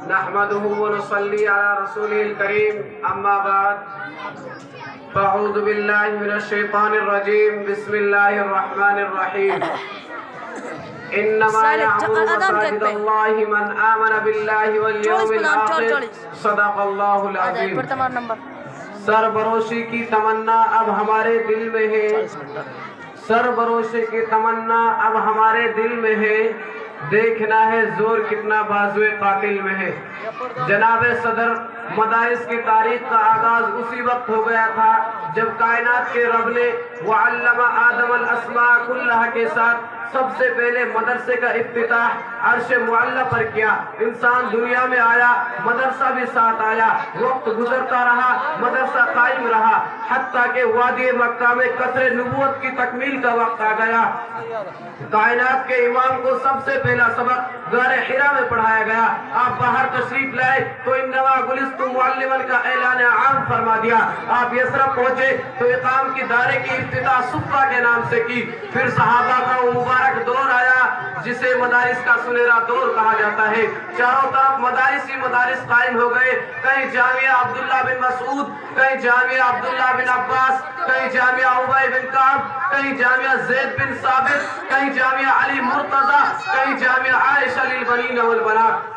نحمده ونصلي على رسوله الكريم اما بعد فاعوذ بالله من الشيطان الرجيم بسم الله الرحمن الرحيم انما يعمر مساجد الله من آمن بالله واليوم الآخر صدق الله العظيم۔ سربروشی کی تمنا اب ہمارے دل میں ہے، سربروشی کی تمنا اب ہمارے دل میں ہے، دیکھنا ہے زور کتنا بازوئے قاتل میں ہے۔ جناب صدر، مدارس کی تاریخ کا آغاز اسی وقت ہو گیا تھا جب کائنات کے رب نے وعلم آدم الاسماء کلھا کے ساتھ سب سے پہلے مدرسے کا افتتاح عرش معلی پر کیا۔ انسان دنیا میں آیا، مدرسہ بھی ساتھ آیا، وقت گزرتا رہا، مدرسہ قائم رہا، حتیٰ کہ وادی مکہ میں قصر نبوت کی تکمیل کا وقت آ گیا۔ کائنات کے امام کو سب سے پہلا سبق غار حرا میں پڑھایا گیا۔ آپ باہر تشریف لائے تو انما بعثت معلما کا اعلان عام فرما دیا۔ آپ یثرب پہنچے تو اقام کی دارے کی افتتاح صفہ کے نام سے کی۔ پھر صحابہ کا وہ مبارک دور آیا جسے مدارس کا سنہرا دور کہا جاتا ہے۔ چاروں طرف مدارس ہی مدارس قائم ہو گئے، کہیں جامعہ عبداللہ بن مسعود، کہیں جامعہ عبداللہ بن عباس، کہیں جامعہ ابی بن کعب، کہیں جامعہ زید بن ثابت، کہیں جامعہ علی مرتضی، کہیں جامعہ عائشہ للبنین والبنات۔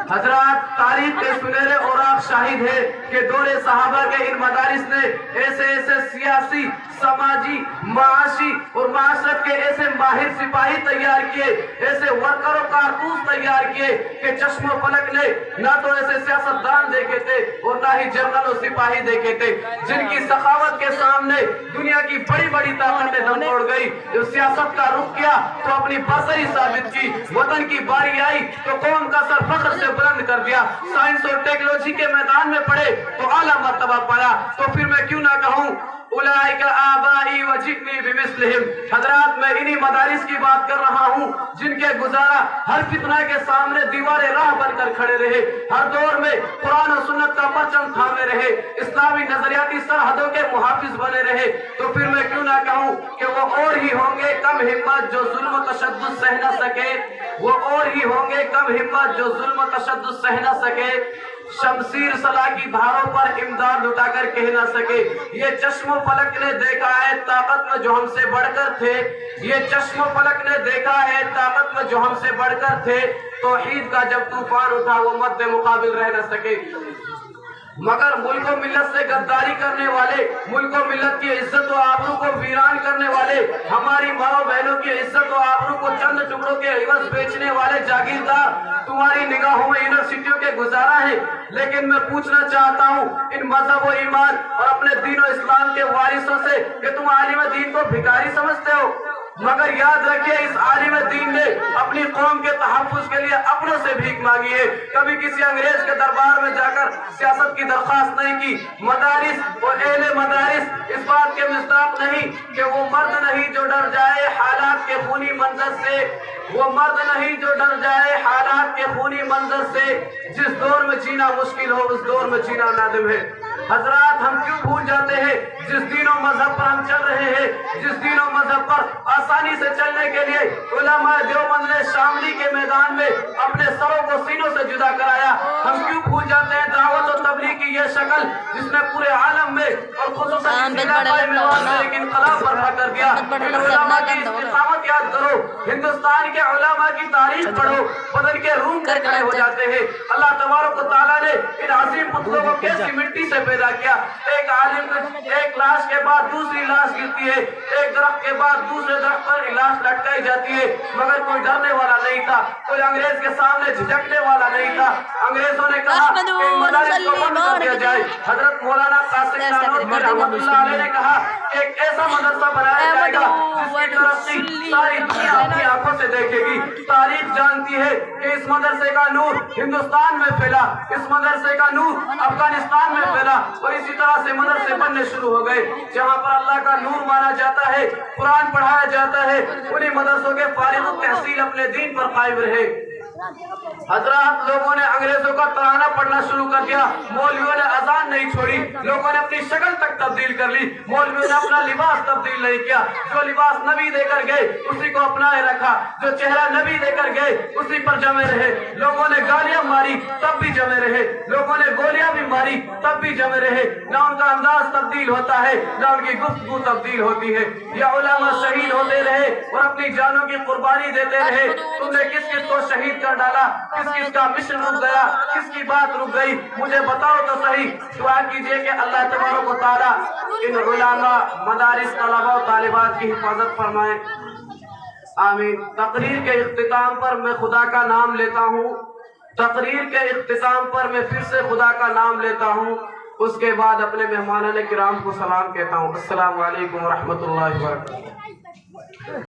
حضرات، تاریخ کے سنہرے اوراق شاہد ہے کہ دور صحابہ کے ان مدارس نے ایسے سیاسی، سماجی، معاشی اور معاشرت کے ایسے ماہر سپاہی تیار کیے، ایسے ورکر و کارکوز تیار کیے کہ چشم و فلک نے نہ تو ایسے سیاستدان دیکھے تھے اور نہ ہی جنرل و سپاہی دیکھے تھے، جن کی سخاوت کے سامنے دنیا کی بڑی بڑی طاقتیں دم توڑ گئی۔ جب سیاست کا رخ کیا تو اپنی برتری ثابت کی، وطن کی باری آئی تو قوم کا سر فخر سے بلند کر دیا، سائنس اور ٹیکنالوجی کے میدان میں پڑے تو اعلیٰ مرتبہ پایا۔ تو پھر میں کیوں نہ کہوں اولئک آبائی وجئنی بمثلہم۔ حضرات، میں انہی مدارس کی بات کر رہا ہوں جن کے گزارا ہر فتنہ کے سامنے دیوار راہ بن کر کھڑے رہے، ہر دور میں قرآن و سنت کا پرچم تھامے رہے، اسلامی نظریاتی سرحدوں کے محافظ بنے رہے۔ تو پھر میں کیوں نہ کہوں کہ وہ اور ہی ہوں گے کم ہمت جو ظلم و تشدد سہ نہ سکے، وہ اور ہی ہوں گے کم ہمت جو ظلم و تشدد سہ نہ سکے، شمشیر سلا کی دھاروں پر امداد لٹا کر کہہ نہ سکے۔ یہ چشم و فلک نے دیکھا ہے طاقت میں جو ہم سے بڑھ کر تھے، یہ چشم و فلک نے دیکھا ہے طاقت میں جو ہم سے بڑھ کر تھے، توحید کا جب طوفان اٹھا وہ مد مقابل رہ نہ سکے۔ مگر ملک و ملت سے غداری کرنے والے، ملک و ملت کی عزت و آبرو کو ویران کرنے والے، ہماری ماں و بہنوں کی عزت و آبرو کو چند ٹکڑوں کے عوض بیچنے والے جاگیردار تمہاری نگاہوں میں یونیورسٹیوں کے گزارا ہے۔ لیکن میں پوچھنا چاہتا ہوں ان مذہب و ایمان اور اپنے دین و اسلام کے وارثوں سے کہ تم عالم دین کو بھکاری سمجھتے ہو؟ مگر یاد رکھیے، اس عالم دین نے اپنی قوم کے تحفظ کے لیے اپنوں سے بھیک مانگی ہے، کبھی کسی انگریز کے دربار میں جا کر سیاست کی درخواست نہیں کی۔ مدارس اور اہل مدارس اس بات کے مصداق نہیں کہ وہ مرد نہیں جو ڈر جائے حالات کے خونی منظر سے، وہ مرد نہیں جو ڈر جائے حالات کے خونی منظر سے، جس دور میں جینا مشکل ہو اس دور میں جینا لازم ہے۔ حضرات، ہم کیوں بھول جاتے ہیں جس دین و مذہب پر ہم چل رہے ہیں، جس دین و مذہب پر آسانی سے چلنے کے لیے علماء دیوبند نے شاملی کے میدان میں اپنے سروں کو سینوں سے جدا کرایا، ہم کیوں بھول جاتے ہیں دعوت و تبلیغ کی یہ شکل جس نے پورے عالم میں اور خصوصاً ایک انقلاب برپا کر دیا۔ ان علماء کی استقامت یاد کرو، ہندوستان کے علماء کی تاریخ پڑھو، بدن کے روم کھڑے ہو جاتے ہیں۔ اللہ تبارک و تعالیٰ نے ان عظیم پتلوں کو کیسی مٹی سے پیدا کیا۔ ایک عالم ایک لاش کے بعد دوسری لاش گرتی ہے، ایک درخت کے بعد دوسرے درخت پر لاش لٹکائی جاتی ہے، مگر کوئی ڈرنے والا نہیں تھا، کوئی انگریز کے سامنے جھجکنے والا نہیں تھا۔ انگریزوں نے کہا کہ ان مدارس کو بند کر دیا جائے۔ حضرت مولانا قاسم نانوتوی رحمۃ اللہ علیہ نے کہا کہ ایک ایسا مدرسہ بنایا جائے گا جس کی ترقی ساری دنیا اپنی آنکھوں سے دیکھے گی۔ تاریخ جانتی ہے کہ اس مدرسے کا نور ہندوستان میں پھیلا، اس مدرسے کا نور افغانستان میں پھیلا، اور اسی طرح سے مدرسے بننے شروع ہو گئے۔ جہاں پر اللہ کا نور مانا جاتا ہے، قرآن پڑھایا جاتا ہے، انہی مدرسوں کے فارغ التحصیل اپنے دین پر قائم رہے۔ حضرات لوگوں نے انگریزوں کا ترانہ پڑھنا شروع کر دیا، مولویوں نے اذان نہیں چھوڑی، لوگوں نے اپنی شکل تک تبدیل کر لی، مولویوں نے اپنا لباس تبدیل نہیں کیا، جو لباس نبی دے کر گئے اسی کو اپنائے رکھا، جو چہرہ نبی دے کر گئے اسی پر جمے رہے، لوگوں نے گالیاں ماری تب بھی جمے رہے، لوگوں نے گولیاں بھی ماری تب بھی جمے رہے، نہ ان کا انداز تبدیل ہوتا ہے نہ ان کی گفتگو تبدیل ہوتی ہے۔ یہ علماء شہید ہوتے رہے اور اپنی جانوں کی قربانی دیتے رہے، تم نے کس کس کو شہید کر ڈالا، کس کس کا مشن رک گیا، کس کی بات رک گئی، مجھے بتاؤ تو صحیح۔ دعا کیجئے کہ اللہ تبارک و تعالیٰ ان علماء، مدارس، طلباء و طالبات کی حفاظت فرمائے، آمین۔ تقریر کے اختتام پر میں خدا کا نام لیتا ہوں، تقریر کے اختتام پر میں پھر سے خدا کا نام لیتا ہوں، اس کے بعد اپنے مہمانان کرام کو سلام کہتا ہوں۔ السلام علیکم ورحمۃ اللہ وبرکاتہ۔